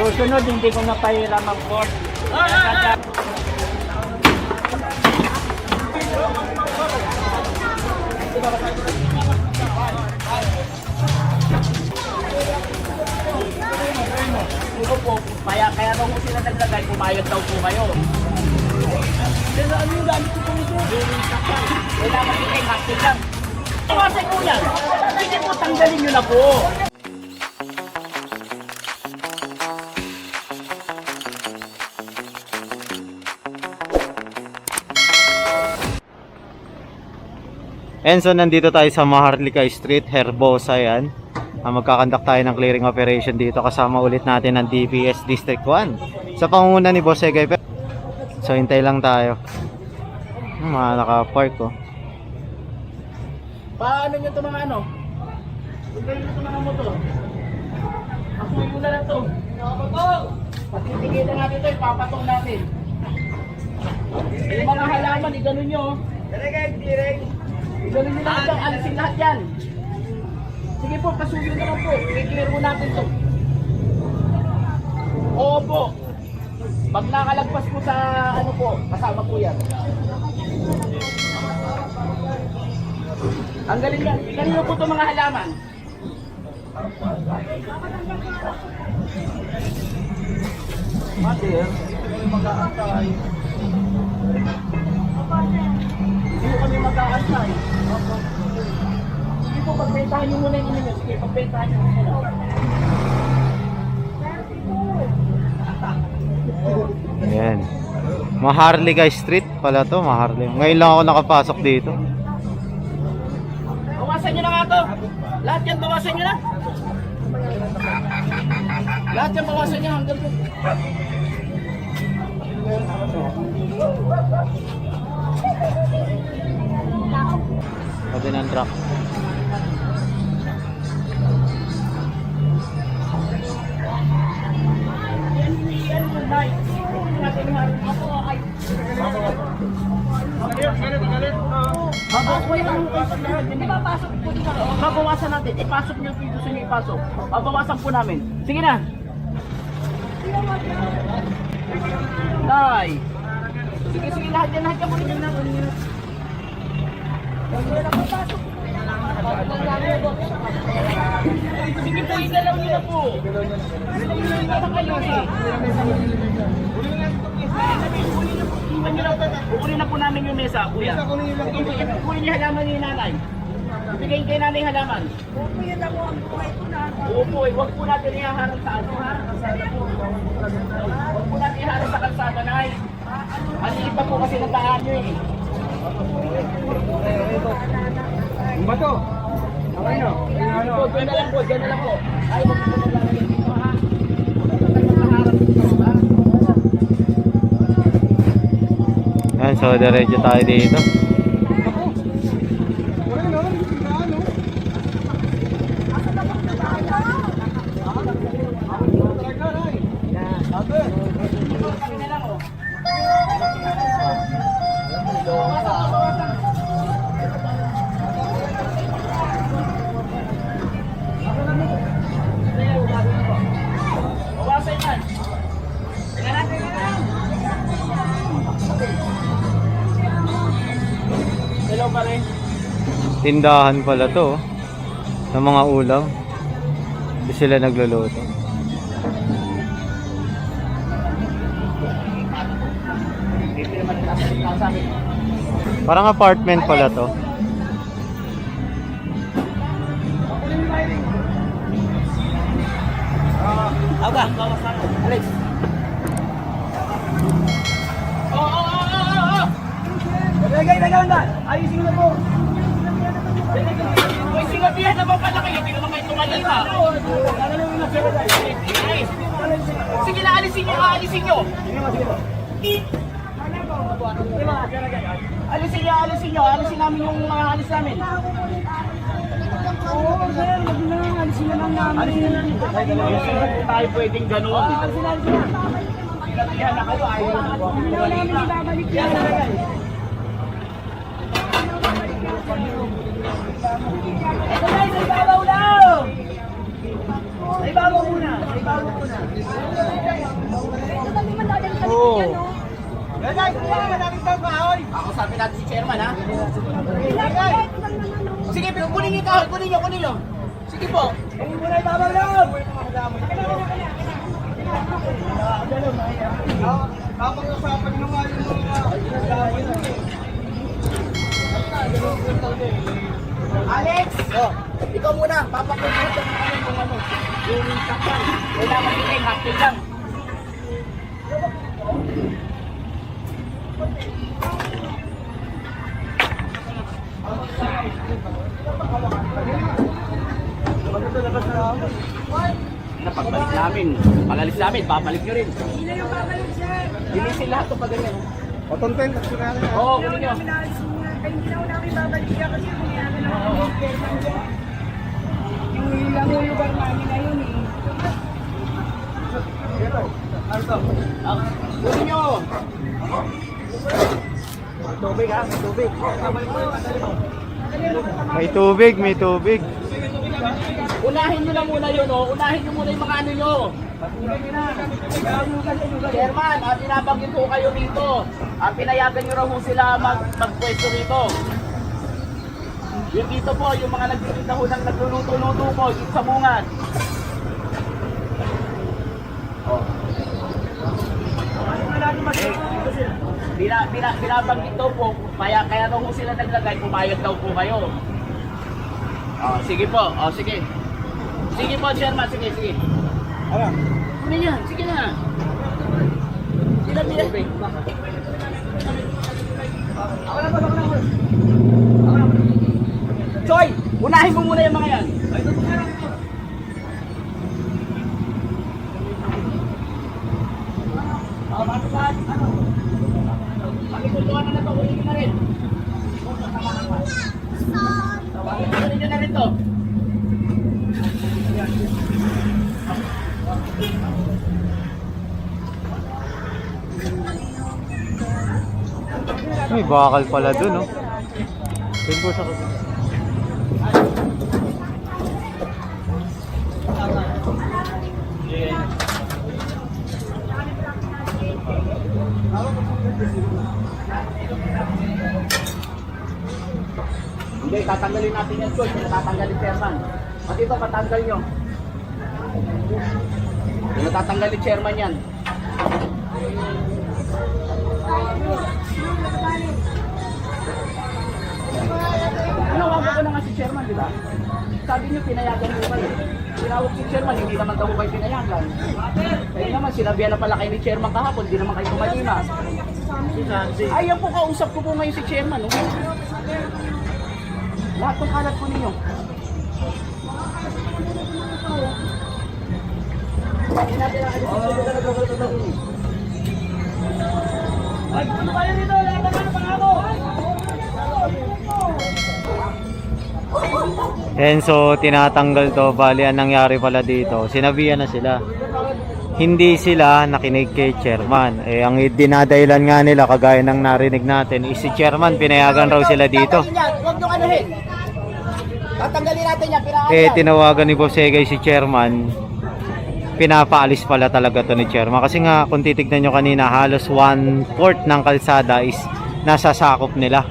Susunod, hindi ko na pahiram ang board. Kaya daw mo sila naglagay, pumayag daw po kayo. Pero ano yung gamit ko po ito? Wala kasi kayo hasil lang. Iwasan ko yan. Sige po, tanggalin nyo na po. And so nandito tayo sa Maharlika Street, Herbosa yan. Magkakandak tayo ng clearing operation dito. Kasama ulit natin ang DPS District 1 sa pangunguna ni Boss Egay. So hintay lang tayo. Mga naka-park oh. Paano nyo ito mga ano? Tignan nyo ito mga motor. Ako yung na lang ito. Patitigil na natin ito, ipapatong natin. Yung mga halaman, iganon nyo. Iganon nyo lahat yan, alisin lahat yan. Sige po, pasuyo na lang po. I-clear mo natin ito. Opo. Pag nakalagpas po sa ano po, kasama po yan. Ang galing yan. Kanino po ito mga halaman? Mother, hindi mag-aantay. Hindi kami mag-aantay. Sige po, pagbentahan nyo muna yung inyo. Sige, pagbentahan nyo muna. Ayan. Maharlika Street pala to, Maharlika. Ngayon lang ako nakapasok dito. Bawasan nyo na nga to. Lahat yan, bawasan nyo na. Lahat yan, bawasan nyo hanggang to. Pwede ng truck. Babawasan natin. Ipasok nyo yung gusto nyo ipasok. Babawasan po namin. Sige na. Nay. Sige, sige. Lahat yan. Lahat yan po rin natin. Sige po. Igalaw nyo na po. Igalaw kayo eh. Kukunin na po namin yung mesa, kuya. Kukunin niyo halaman ni nanay. Ibigay kay nanay halaman. Opo, huwag po natin ihaharap sa ano, ha? Huwag po natin ihaharap sa kalsada, nay. Maliit pa po kasi nagdaan nyo eh. Ang bato. Okay no? Diyan na lang po, diyan na lang po. Ay, huwag po maglalagay dito, ha? Huwag po maghaharap dito, ha? Ayan, so diretso tayo dito. Bawasan yan. Tingnan natin yan. Hello pa rin. Tindahan pala to, ng mga ulam. Hindi sila nagluluto. Parang apartment pala to. Aga, bawasan mo. Alex. Tagay na. Ayusin mo na po. Uy, sinabihan naman pala kayo. Hindi naman kayo tumalita. Sige na, alisin nyo. Alisin nyo. Alisin namin yung mga alis namin. Oo, sir. Alisin na lang namin. Alisin na lang. Hindi tayo pwedeng gano'n. Sinabihan na kayo. Ayaw na babalik yan. Ito guys, sa ibabaw daw! Sa ibabaw muna! Ako sabi natin si chairman, ha? Sige, kunin niyo kahoy, kunin niyo. Sige po. Kapag-usapan nyo nga yung Alex! Ikaw muna, papakulitan mo kami kung ano. Yung takpan. Kailangan kita yung hapil lang. Pagbalik namin, pagalis namin, babalik nyo rin. Hindi na yung babalik, sir. Linisin lahat ito pag ganyan. O, tonten, kasi na yan. Oo, kunin nyo. Hindi na ho namin babalik siya kasi kumayagan na ako. Yung ilang lugar namin ngayon eh. Kunin nyo. Tubig ha, tubig. May tubig. Unahin nyo na muna yun, oh. Unahin nyo muna yung mga ano nyo. Chairman, binabanggit po kayo dito. Pinayagan nyo raw po sila magpwesto dito. Yung dito po, yung mga nagtitinda ho ng nagluluto-luto po, dito sa bungan. Oh. Binabanggit daw po, kaya daw po sila naglagay, pumayag daw po kayo. Oh, sige po, sige. Sige po, chairman, sige. Ano? Ano yan? Sige na. Bila. Choy, unahin mo muna yung mga yan. Matusan, ano? Pakikutuan na to, kunin nyo na rin. Kunin nyo na rin to. May bakal pala dun, oh. Dun po sa kabila. Hindi, tatanggalin natin yung choice. Tatanggalin chairman. At ito, patanggal nyo. Yung natatanggalin chairman yan. Tinawagan ko na nga si chairman, di ba? Sabi niyo, pinayagan mo kayo. Tinawag si chairman, hindi naman daw kayo pinayagan. Kaya naman, sinabihan na pala kayo ni chairman kahapon, hindi naman kayo kumalima. Ayan po, kausap ko po ngayon si chairman. No? Lahat ng kalat po ninyo. Hindi natin nakalis sa ay, ano kayo dito? Lahat naman ang pangako! And so, tinatanggal to. Bali, ang nangyari pala dito, sinabihan na sila. Hindi sila nakinig kay chairman. Ang dinadailan nga nila, kagaya ng narinig natin, is si chairman, pinayagan raw sila dito. Huwag nyo anuhin. Tatanggalin natin yan. Tinawagan ni Boss Egay si chairman. Pinapaalis pala talaga to ni chairman. Kasi nga, kung titignan nyo kanina, halos 1/4 ng kalsada is nasa sakop nila.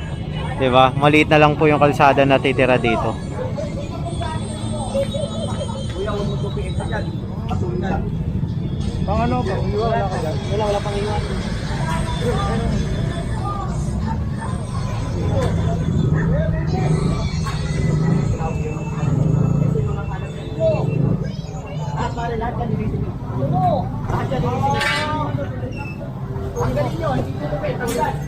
Diba? Maliit na lang po yung kalsada na titira dito. Pang ano, pang iwan, wala ka dyan. Wala pang iwan. Para lahat ka nilisin nyo. Lahat ka nilisin nyo. Ang galing nyo, hindi nyo tupit. Ang galing.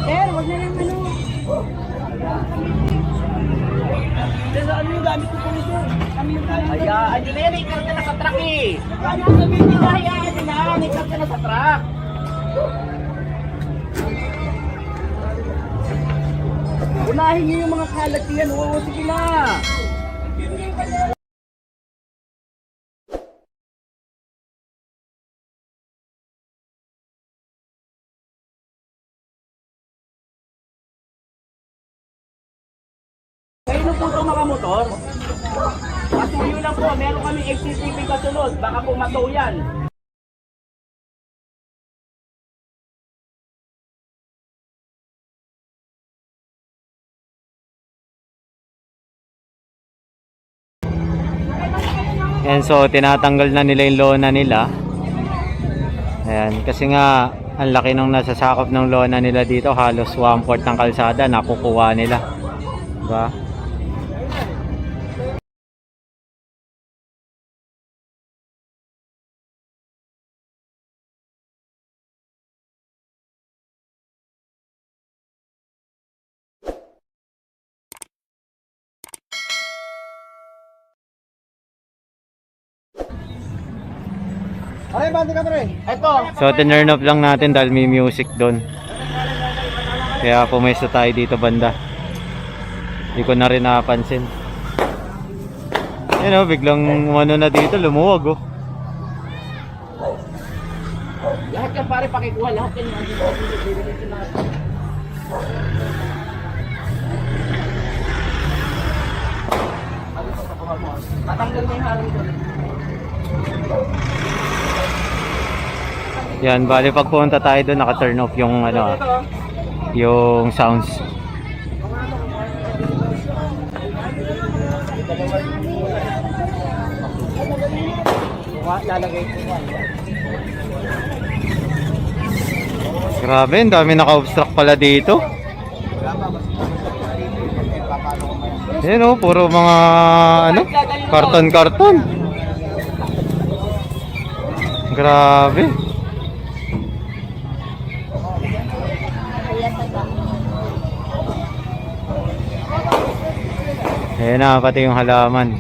Sir, wag na yung ano. ano yung gamit ko po ito? Kami yung gamit. Hayaan nyo na yan, ikaw ka na sa truck eh. Hayaan nyo na, ikaw ka na sa truck. Unahin nyo yung mga kalat yan, oo, sige na. Kayo po itong mga motor. Patuyo lang po, meron kami XCTV kasunod, baka po matow yan. Ayan, so tinatanggal na nila yung lona nila. Ayan, kasi nga ang laki nung nasasakop ng lona nila dito, halos 1/4 ng kalsada nakukuha nila. Diba? Ay, bandi ka pre. Ito, So tinurn off lang natin dahil may music doon. Kaya pumesto tayo dito banda. Hindi ko na rin napansin. Yan o, biglang ano na dito, lumuwag oh. lahat yan pare pakikuha, lahat yan yung andito. Tatanggal mo yung harang doon. Yan, bali pag pumunta tayo doon, naka-turn off yung ano, yung sounds. Lalagay ko yan. Grabe, ang dami naka-obstruct pala dito. Yan oh, puro mga ano, karton-karton. Grabe. Ayan na, pati yung halaman.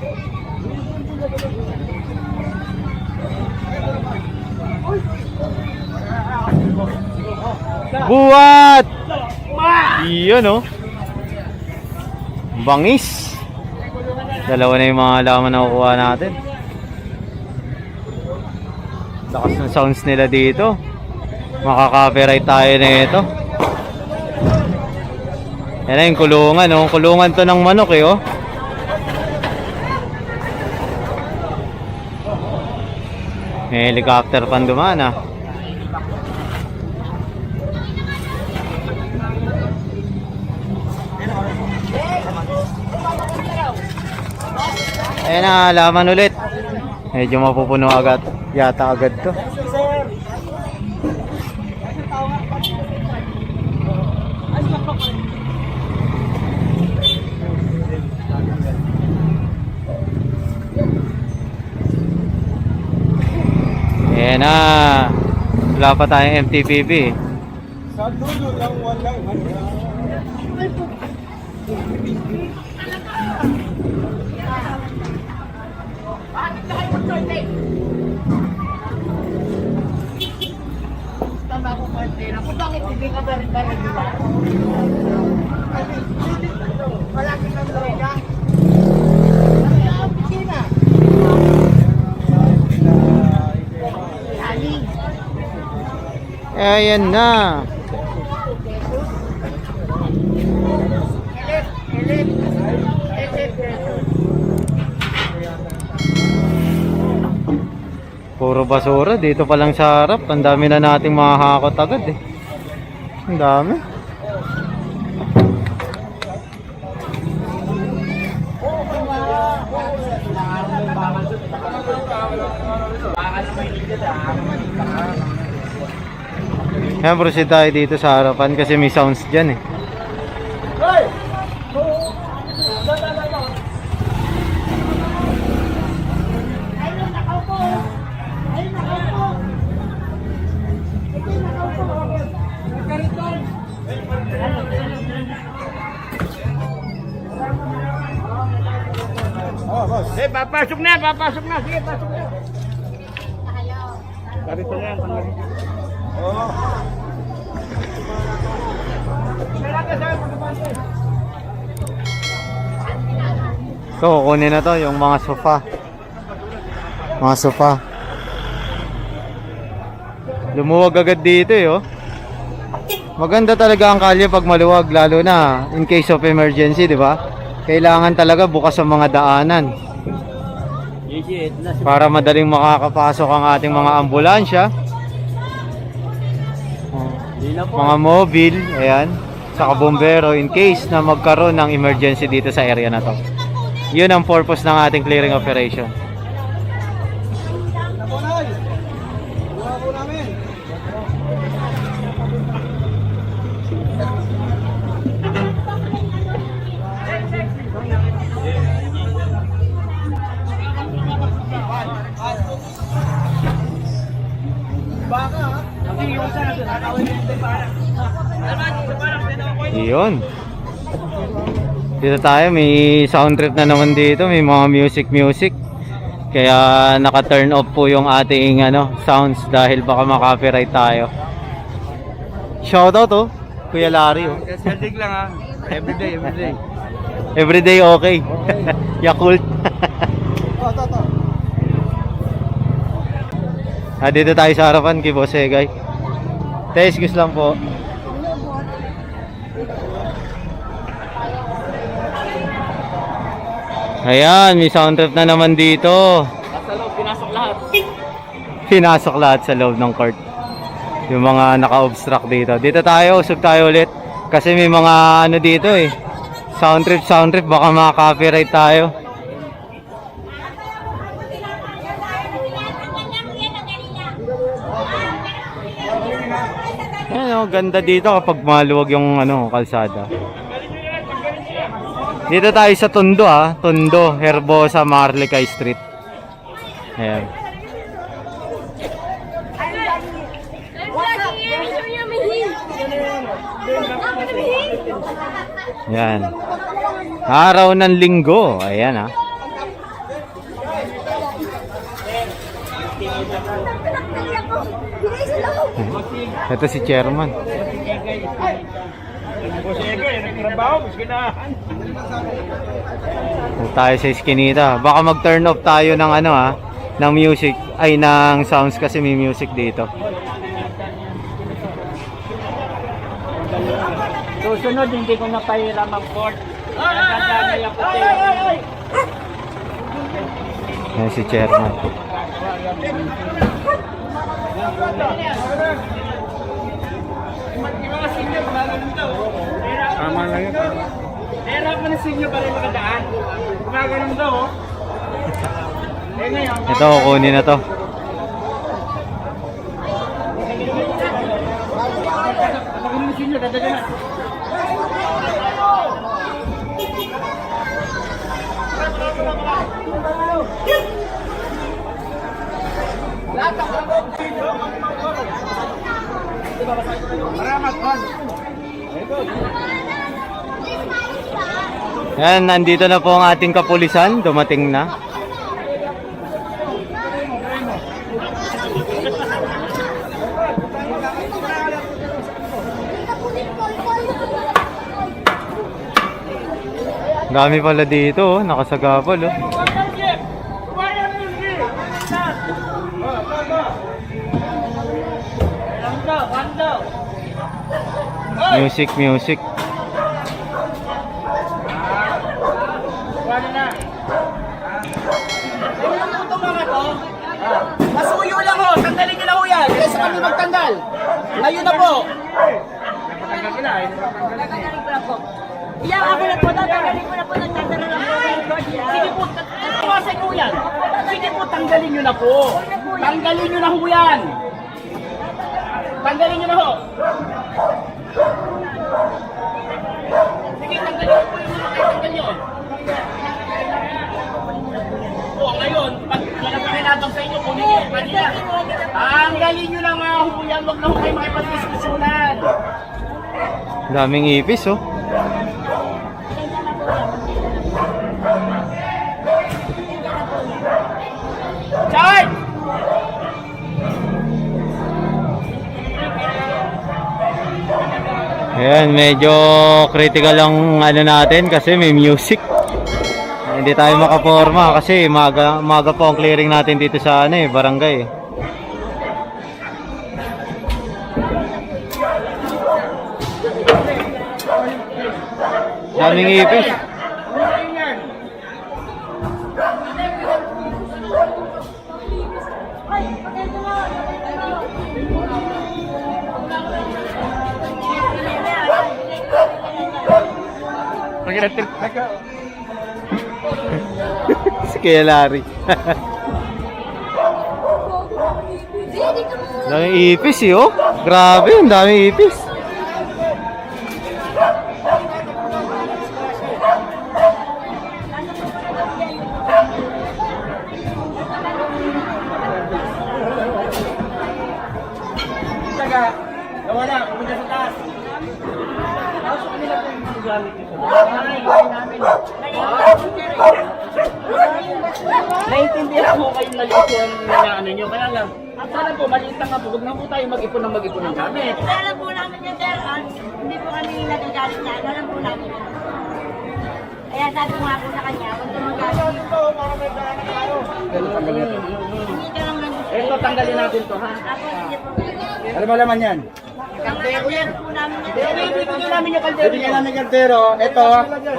Buwat! Iyon oh. Bangis. Dalawa na yung mga halaman na kukuha natin. Lakas ng sounds nila dito. Makaka-copyright tayo na ito. Yan na yung kulungan oh. Kulungan to ng manok eh oh. May helicopter pang dumaan ah. Ayan na, halaman ulit. Medyo mapupuno agad. Yata agad to. Ayan na. Wala pa tayong MTPB. Sa dulo lang walang handa. Tama ko konti na. Kung bakit hindi ka ba rin nila? Malaki na talaga. Opisina. Ayan na. Puro basura dito pa lang sa harap. Ang dami na nating mahahakot agad eh. Ang dami. Ayan, proceed tayo dito sa harapan kasi may sounds dyan eh. boss. Papasok na. Sige, pasok na. Ganito na yan. Oo. Ito, kukunin na to, yung mga sofa. Mga sofa. Lumuwag agad dito eh, oh. Maganda talaga ang kalye pag maluwag, lalo na in case of emergency, di ba? Kailangan talaga bukas ang mga daanan para madaling makakapasok ang ating mga ambulansya, mga mobile, ayan, saka bombero in case na magkaroon ng emergency dito sa area na to. Yun ang purpose ng ating clearing operation. Yun. Dito tayo, may sound trip na naman dito, may mga music. Kaya naka-turn off po yung ating sounds dahil baka ma-copyright tayo. Shoutout oh, Kuya Larry oh. Seldig lang ha. Everyday. Everyday okay. Yakult. Dito tayo sa harapan kay Boss Egay. Excuse lang po. Ayan, may sound trip na naman dito. Sa loob, pinasok lahat. Pinasok lahat sa loob ng court. Yung mga naka-obstruct dito. Dito tayo, usog tayo ulit. Kasi may mga dito eh. Sound trip, baka maka-copyright tayo. Ayan, ganda dito kapag maluwag yung kalsada. Dito tayo sa Tondo Tondo, Herbosa, Maharlika Street. Ayan. Ayan. Araw ng linggo. Ayan Ito si Chairman. Tayo sa iskinita. Baka mag-turn off tayo ng ng music, ay ng sounds kasi may music dito. Susunod, hindi ko na pahiram ang court. Ayan si Chairman. Tama lang yun. Pero pa na sinyo pa rin makadaan. Gumaganon daw Ito, kunin na to. Gumaganon na sinyo, dadagan na. Yan, nandito na po ang ating kapulisan. Dumating na. Dami pala dito, nakasagabal Music. Masuyo lang ho, tanggalin nyo na ho yan. Kaysa kami magtanggal. Ngayon na po. Iyak ako na po, tatanggalin ko na po, nagtanggalin na po. Sige po, tatawasan nyo yan. Sige po, tanggalin nyo na po. Tanggalin nyo na ho yan. Tanggalin nyo na ho. Sige, tanggalin nyo po yung mga tanggal nyo. O, ngayon, pag nagpakinabang sa inyo, kunin nyo yung kanila. Tanggalin nyo na nga ho yan. Huwag na ho kayo makipag-diskusyonan. Daming ipis Ayan, medyo critical ang ano natin kasi may music. Hindi tayo makaporma kasi maga po ang clearing natin dito sa ano barangay. Daming ipis. Si Kuya Larry. Daming ipis oh. Grabe, ang daming ipis. Nawala, pumunta sa taas. Tapos nila po yung gamit nito. Naiintindihan ko kayong maliit yung ano nyo. Kaya lang, sana po, maliit lang nga po. Huwag na po tayo mag-ipon ng gamit. Alam po namin yun, sir. Hindi po kami nagagalit na. Alam po namin yun. Kaya sabi ko nga po sa kanya, huwag ka magalit. Hindi ka lang lang. Ito, tanggalin natin to, ha? Tapos hindi po. Ano ba laman yan? Kaldero yan po namin yun. Bibigyan namin yung kaldero. Bibigyan namin kaldero. Ito,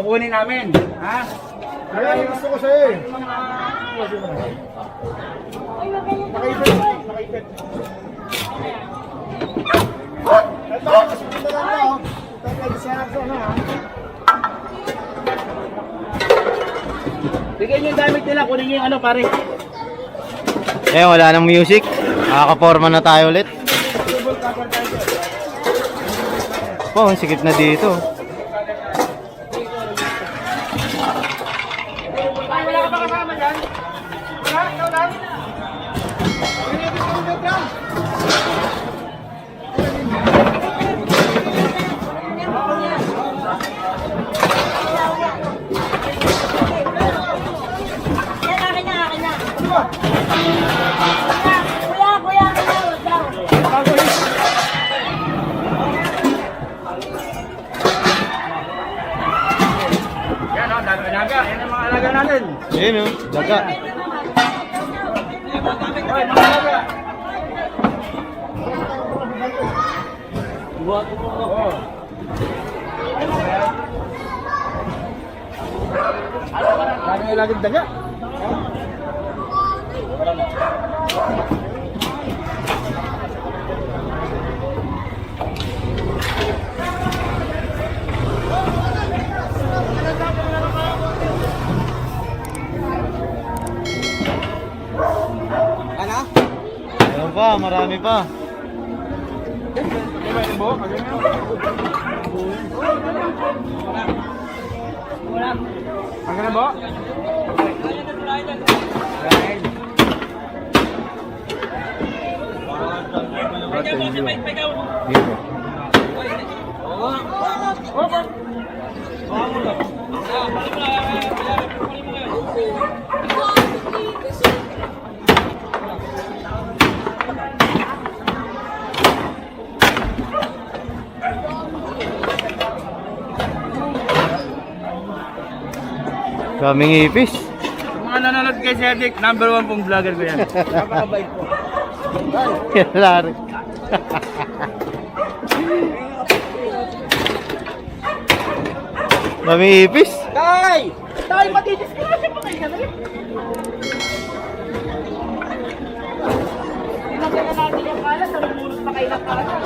kukunin namin. Ha? Kaya gusto ko sa'yo eh. Nakaipit. Ito, kasunod na lang ako. Ito, siya ako na ha. Bigyan nyo yung gamit nila, kunin nyo yung ano, pare. Eh, wala nang music. Nakaka-forma na tayo ulit. Oh, ang sikip na dito. Wala ka pa kasama dyan? Wala, ikaw lang. Yan, akin na. Kuya, akin na. Wag daw. Yan o, alaga. Yan ang mga alaga natin. Ayun oh, daga. Hoy, mga alaga. Oo. Laging ilaging daga. Ano? Ano pa, marami pa. Ang ganda ba? Dito. Daming ipis. Mga nanonood kay Cedric, number 1 pong vlogger ko yan. Napakabait po. Kuya Larry. Daming ipis. Tay! Tay, matidiskrasya pa kayo kami. Tinagyan na natin yung kalat, narumulot pa kayo ng kalat.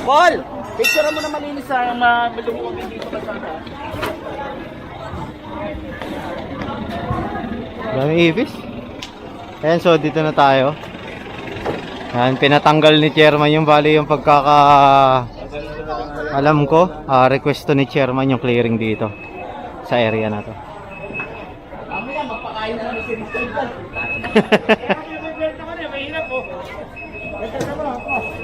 Paul, picture mo na malinis sa malumuwag dito sa sana. Daming ipis. Ayan, so dito na tayo. Ayan, pinatanggal ni chairman yung bali yung alam ko, request to ni chairman yung clearing dito sa area na to. Mahirap po. Ito na mo.